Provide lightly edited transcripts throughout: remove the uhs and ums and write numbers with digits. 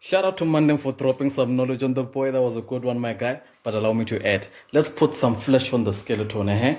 Shout out to Mandem for dropping some knowledge on the boy. That was a good one, my guy. But allow me to add. Let's put some flesh on the skeleton, eh?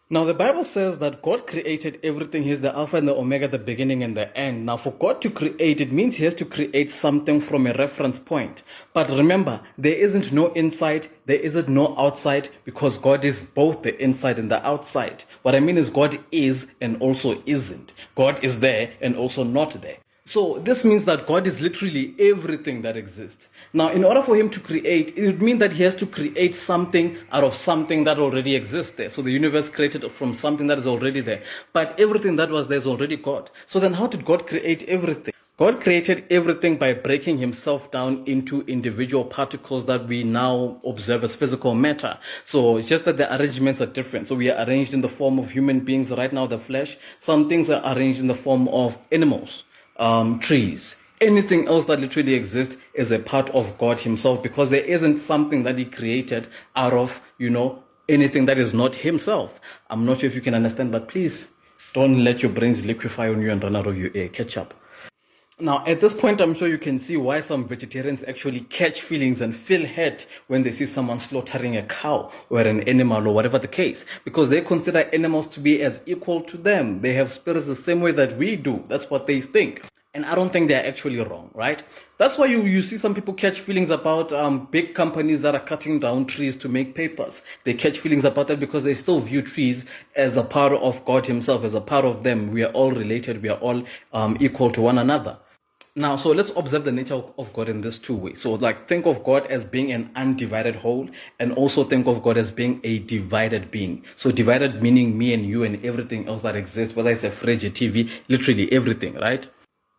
Now, the Bible says that God created everything. He's the Alpha and the Omega, the beginning and the end. Now, for God to create, it means He has to create something from a reference point. But remember, there isn't no inside, there isn't no outside, because God is both the inside and the outside. What I mean is God is and also isn't. God is there and also not there. So this means that God is literally everything that exists. Now, in order for Him to create, it would mean that He has to create something out of something that already exists there. So the universe created from something that is already there. But everything that was there is already God. So then how did God create everything? God created everything by breaking Himself down into individual particles that we now observe as physical matter. So it's just that the arrangements are different. So we are arranged in the form of human beings right now, the flesh. Some things are arranged in the form of animals. Trees, anything else that literally exists is a part of God Himself, because there isn't something that He created out of, anything that is not Himself. I'm not sure if you can understand, but please don't let your brains liquefy on you and run out of your air. Catch up. Now, at this point, I'm sure you can see why some vegetarians actually catch feelings and feel hurt when they see someone slaughtering a cow or an animal or whatever the case, because they consider animals to be as equal to them. They have spirits the same way that we do. That's what they think. And I don't think they're actually wrong, right? That's why you see some people catch feelings about big companies that are cutting down trees to make papers. They catch feelings about that because they still view trees as a part of God Himself, as a part of them. We are all related. We are all equal to one another. Now, so let's observe the nature of God in this two ways. So think of God as being an undivided whole, and also think of God as being a divided being. So divided meaning me and you and everything else that exists, whether it's a fridge, a TV, literally everything, right?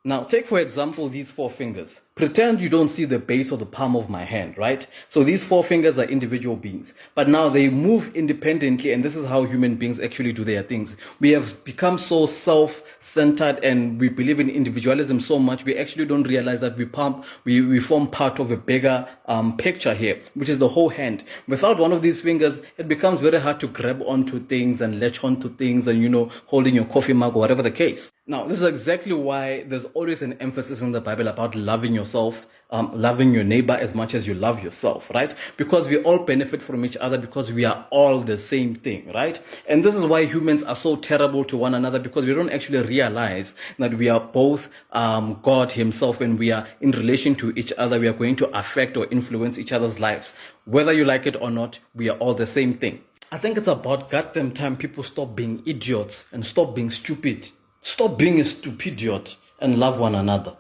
Now, take for example these 4 fingers. Pretend you don't see the base or the palm of my hand, right? So these 4 fingers are individual beings. But now they move independently, and this is how human beings actually do their things. We have become so self-centered and we believe in individualism so much, we actually don't realize that we form part of a bigger picture here, which is the whole hand. Without one of these fingers, it becomes very hard to grab onto things and latch onto things and, holding your coffee mug or whatever the case. Now, this is exactly why there's always an emphasis in the Bible about loving yourself, loving your neighbor as much as you love yourself, right? Because we all benefit from each other, because we are all the same thing, right? And this is why humans are so terrible to one another, because we don't actually realize that we are both God Himself, and we are in relation to each other. We are going to affect or influence each other's lives. Whether you like it or not, we are all the same thing. I think it's about goddamn time people stop being idiots and stop being stupid. Stop being a stupid idiot and love one another.